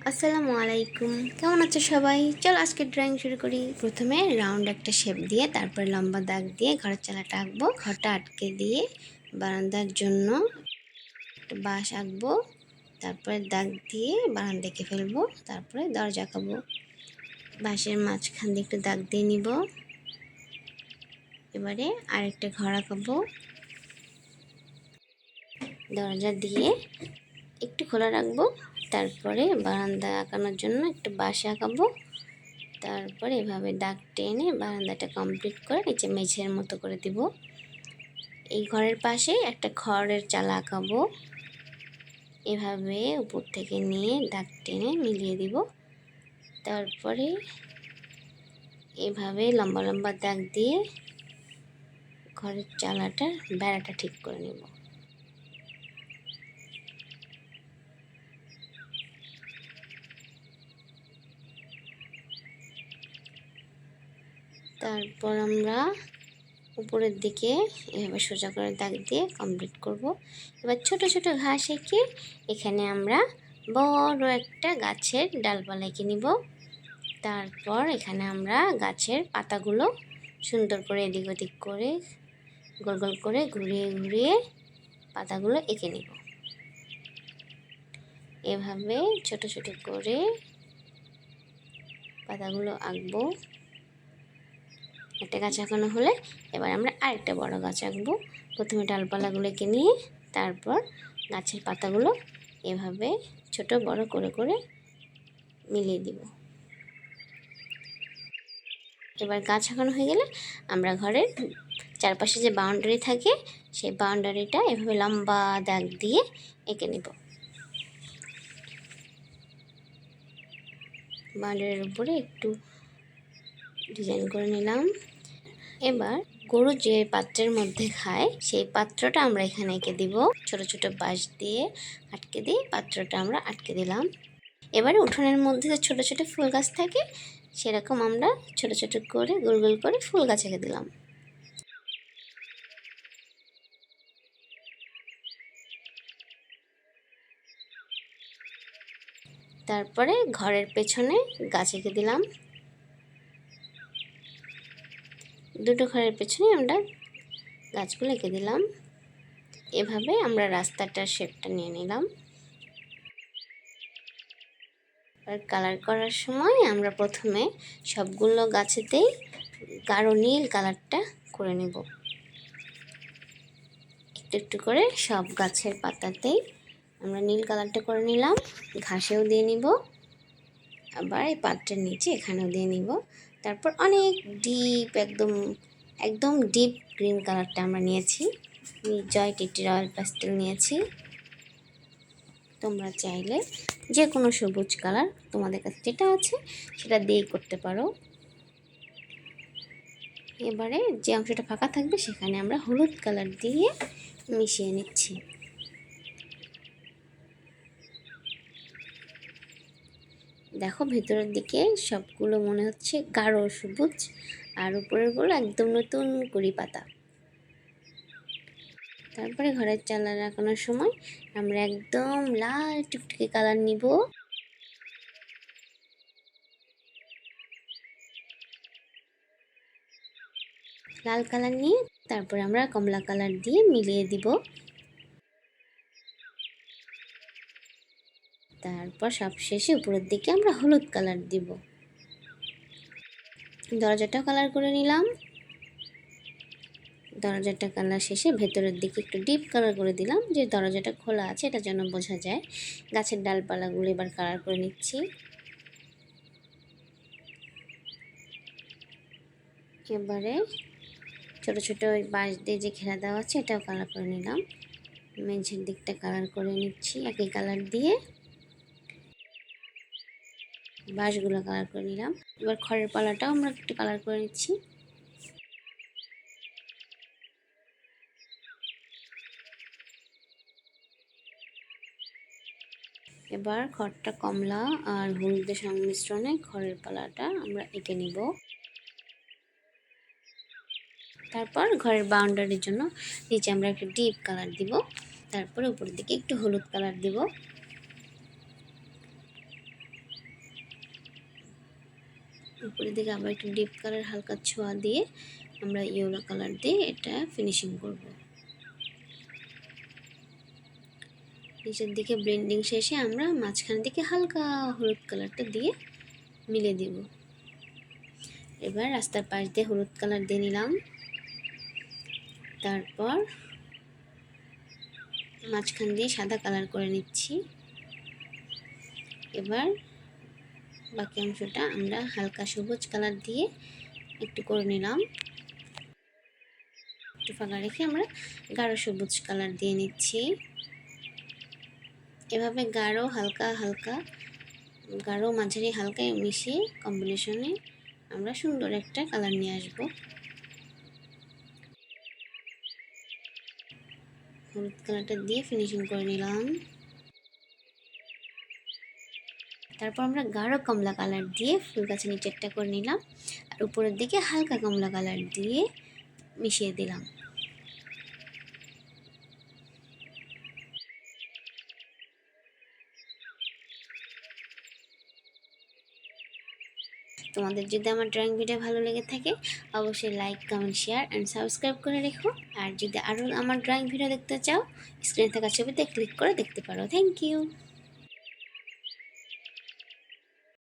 আসসালামু আলাইকুম, কেমন আছো সবাই? চলো আজকে ড্রয়িং শুরু করি। প্রথমে রাউন্ড একটা শেপ দিয়ে তারপর লম্বা দাগ দিয়ে ঘরের চালাটা আঁকবো। ঘরটা আটকে দিয়ে বারান্দার জন্য একটা বাঁশ আঁকবো, তারপরে দাগ দিয়ে বারান্দা এঁকে ফেলবো, তারপরে দরজা আঁকাবো। বাঁশের মাঝখান দিয়ে একটু দাগ দিয়ে নিব। এবারে আরেকটা ঘর আঁকাবো, দরজা দিয়ে একটু খোলা রাখবো, তারপরে বারান্দা আঁকানোর জন্য একটু বাঁশ আঁকাবো। তারপরে এভাবে দাগ টেনে বারান্দাটা কমপ্লিট করে নিচে মেঝের মতো করে দিব। এই ঘরের পাশে একটা খড়ের চালা আঁকাবো, এভাবে উপর থেকে নিয়ে দাগ টেনে মিলিয়ে দিব। তারপরে এভাবে লম্বা লম্বা দাগ দিয়ে ঘরের চালাটা বেড়াটা ঠিক করে নেব। তারপর আমরা উপরের দিকে এভাবে সোজা করে দাগ দিয়ে কমপ্লিট করব। এবার ছোট ছোট ঘাস এঁকে এখানে আমরা বড় একটা গাছের ডালপালা এঁকে নিব। তারপর এখানে আমরা গাছের পাতাগুলো সুন্দর করে এদিক ওদিক করে গোল গোল করে ঘুরিয়ে ঘুরিয়ে পাতাগুলো এঁকে নিব। এভাবে ছোট ছোট করে পাতাগুলো আঁকবো। একটা গাছ আঁকানো হলে এবার আমরা আরেকটা বড় গাছ আঁকবো। প্রথমে ডালপালাগুলোকে নিয়ে তারপর গাছের পাতাগুলো এভাবে ছোট বড় করে করে মিলিয়ে দিব। এবার গাছ আঁকানো হয়ে গেলে আমরা ঘরের চারপাশে যে বাউন্ডারি থাকে সেই বাউন্ডারিটা এভাবে লম্বা দাগ দিয়ে এঁকে নেব। বাউন্ডারির উপরে একটু ডিজাইন করে নিলাম। এবার গরু যে পাত্রের মধ্যে খায় সেই পাত্রটা আমরা এখানে এঁকে দিব। ছোট ছোট বাঁশ দিয়ে আটকে দিয়ে পাত্রটা আমরা আটকে দিলাম। এবারে উঠোনের মধ্যে যে ছোট ছোট ফুল গাছ থাকে সেরকম আমরা ছোট ছোট করে গোল গোল করে ফুল গাছ এঁকে দিলাম। তারপরে ঘরের পেছনে গাছ এঁকে দিলাম। দুটো ঘরের পেছনে আমরা গাছগুলো এঁকে দিলাম। এভাবে আমরা রাস্তাটার শেপটা নিয়ে নিলাম। আর কালার করার সময় আমরা প্রথমে সবগুলো গাছেতেই গাঢ় নীল কালারটা করে নেব। একটু একটু করে সব গাছের পাতাতেই আমরা নীল কালারটা করে নিলাম। ঘাসেও দিয়ে নিব, আবার এই পাত্রের নিচে এখানেও দিয়ে নিব। তারপর অনেক ডিপ একদম ডিপ গ্রিন কালারটা আমরা নিয়েছি। জয় টিটি রয়্যাল প্যাস্টেল নিয়েছি। তোমরা চাইলে যে কোনো সবুজ কালার তোমাদের কাছে যেটা আছে সেটা দিয়েই করতে পারো। এবারে যে অংশটা ফাঁকা থাকবে সেখানে আমরা হলুদ কালার দিয়ে মিশিয়ে নিচ্ছি। দেখো ভেতরের দিকে সবগুলো মনে হচ্ছে গাঢ় সবুজ, আর উপরেরগুলো একদম নতুন কুড়ি পাতা। তারপরে ঘরের চালা লাগানোর সময় আমরা একদম লাল টুকটুকে কালার নিব। লাল কালার নিয়ে তারপরে আমরা কমলা কালার দিয়ে মিলিয়ে দিব। তারপর সবশেষে উপরের দিকে আমরা হলুদ কালার দিব। দরজাটাও কালার করে নিলাম। দরজাটা কালার শেষে ভেতরের দিকে একটু ডিপ কালার করে দিলাম, যে দরজাটা খোলা আছে এটা যেন বোঝা যায়। গাছের ডালপালাগুলো এবার কালার করে নিচ্ছি। এবারে ছোট ছোট ওই বাঁশ দিয়ে যে ঘেরা দেওয়া আছে এটাও কালার করে নিলাম। মেঝের দিকটা কালার করে নিচ্ছি একই কালার দিয়ে। বাঁশগুলো কালার করে নিলাম। এবার খড়ের পালাটাও আমরা একটু কালার করে নিচ্ছি। এবার খড়টা কমলা আর হলুদের সংমিশ্রণে খড়ের পালাটা আমরা এঁকে নিব। তারপর ঘরের বাউন্ডারির জন্য নিচে আমরা একটু ডিপ কালার দিব। তারপরে উপরের দিকে একটু হলুদ কালার দিব। উপরের দিকে আবার একটু ডিপ কালার হালকা ছোঁয়া দিয়ে আমরা ইয়েলো কালার দিয়ে এটা ফিনিশিং করব। নিচের দিকে ব্লেন্ডিং শেষে আমরা মাঝখান দিকে হালকা হলুদ কালারটা দিয়ে মিলে দিব। এবার রাস্তার পাশ দিয়ে হলুদ কালার দিয়ে নিলাম, তারপর মাঝখান দিয়ে সাদা কালার করে নিচ্ছি। এবার বাকি অংশটা আমরা হালকা সবুজ কালার দিয়ে একটু করে নিলাম। একটু ফাঁকা রেখে আমরা গাঢ় সবুজ কালার দিয়ে নিচ্ছি। এভাবে গাঢ় হালকা হালকা, গাঢ় মাঝারি হালকা মিশিয়ে কম্বিনেশনে আমরা সুন্দর একটা কালার নিয়ে আসবো। হলুদ কালারটা দিয়ে ফিনিশিং করে নিলাম। তারপর আমরা গাঢ় কমলা কালার দিয়ে ফুল গাছের নিচেরটা করে নিলাম, আর উপরের দিকে হালকা কমলা কালার দিয়ে মিশিয়ে দিলাম। তোমাদের যদি আমার ড্রয়িং ভিডিও ভালো লেগে থাকে অবশ্যই like, comment, share and subscribe করে রেখো। আর যদি আরও আমার ড্রয়িং ভিডিও দেখতে চাও স্ক্রিনে থাকা ছবিতে ক্লিক করে দেখতে পারো। Thank you.